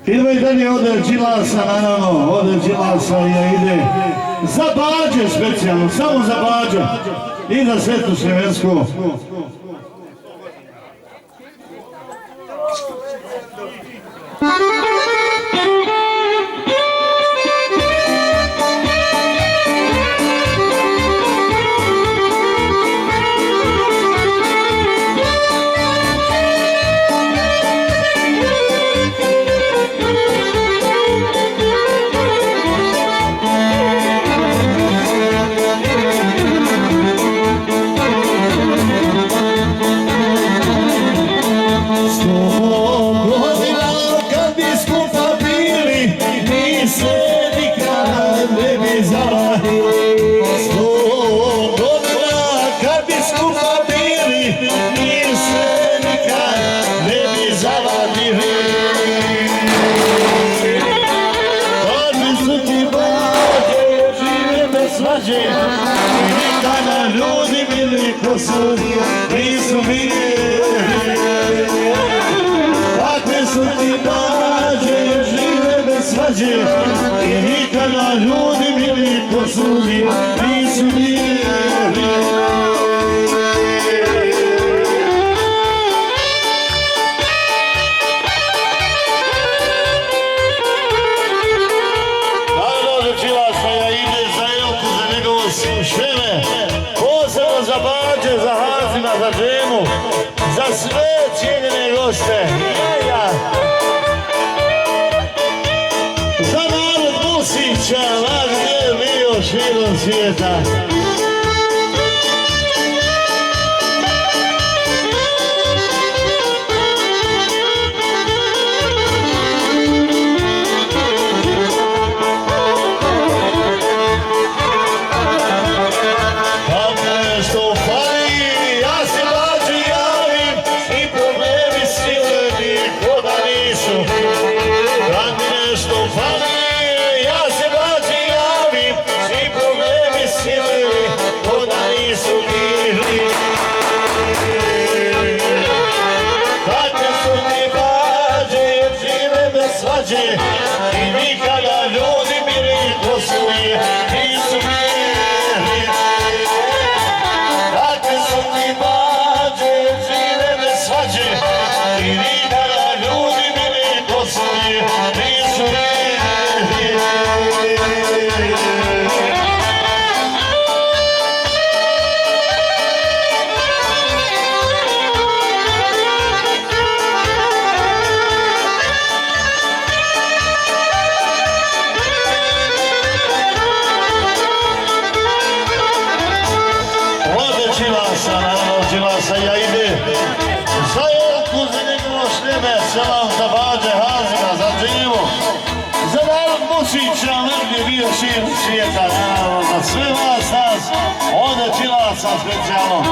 Idemo i dalje od Đilasa, naravno, od Đilasa ide za Bađe specijalno, samo za Bađe i za Svetu Sljemensku. Nikada ljudi bili ko su, nisu bili. Takve su ti Bađe, žive bez svađe. I nikada ljudi bili ko su, nisu bili. Za Bađe, za Hazina, za Džemu, za sve cijenjene goste, za narod Musića, lag gdje bio širom svijeta. I nikada ljudi bili ko su, nisu bili. Takve su ti Bađe, žive bez svađe. I nikada ljudi bili ko su, nisu bili. Đilasa ja ide za Jelku, za njegovo Šljeme, selam za Bađe, Hazina, za Dživu, za narod Musića, negdje bio širom svijeta, naravno, za sve vas nas, ode Đilasa specijalno.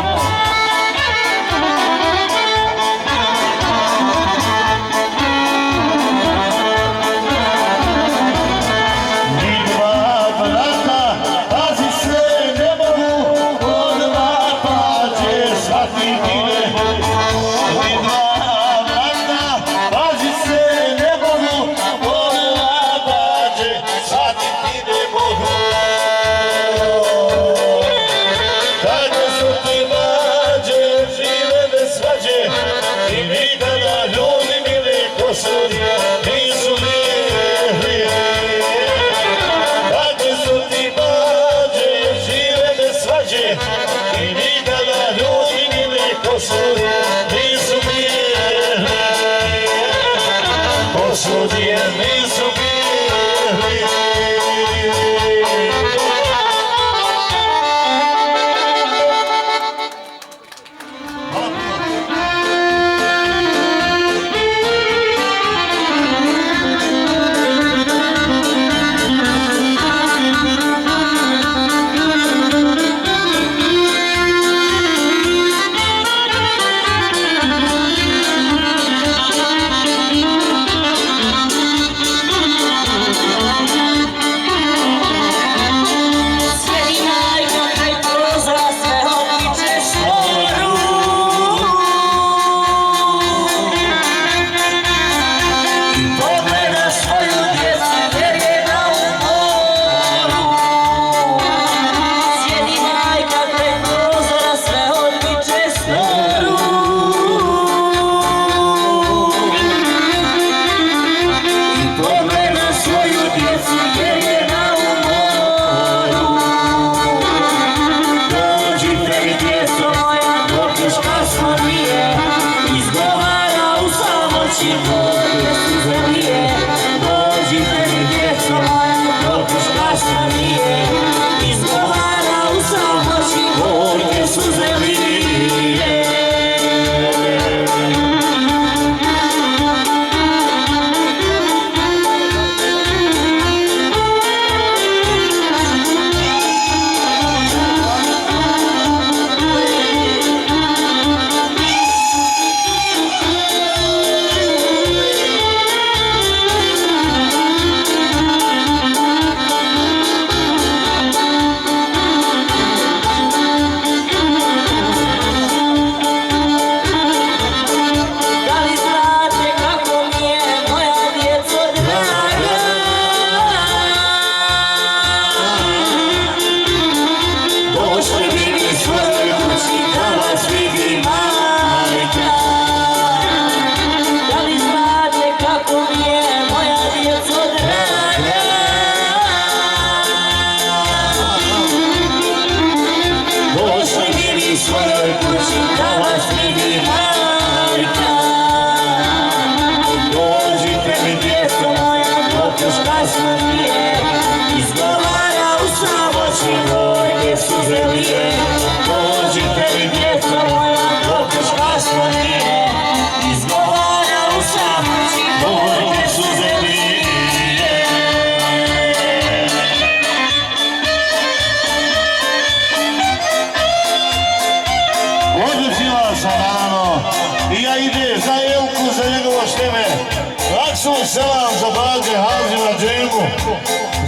Isus selam za Bađe Hazima Džemu,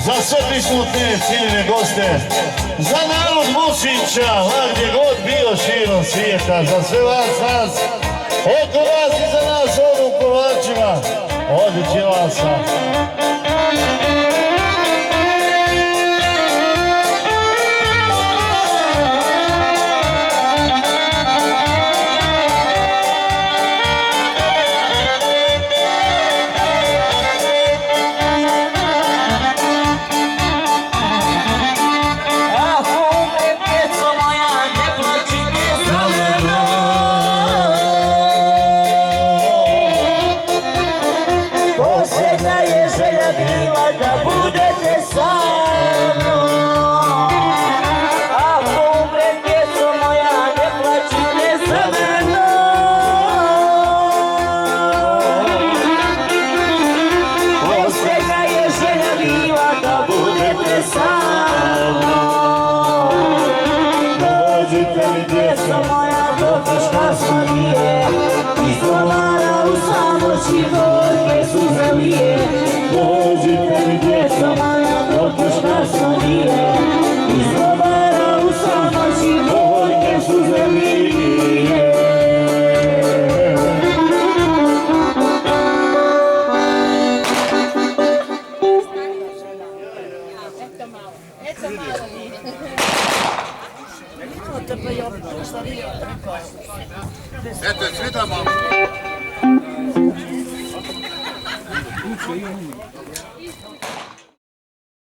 za sve prisutne cijenjene goste, za narod Musića, gdje god bio širom svijeta, za sve vas nas, oko vas i za nas ovdje u Kovačima, od Đilasa. Posljedna je želja bila da budete sa mnom. Ako umrem, djeco moja, ne plačite za mnom. Posljedna je želja bila da budete sa mnom. Dođite mi, djeco moja, dok još kasno nije, izgovara u samoći gorke suze lije. Dođite mi, djeco moja, dok još kasno nije, izgovara u samoći gorke suze lije. Eto, svidamo.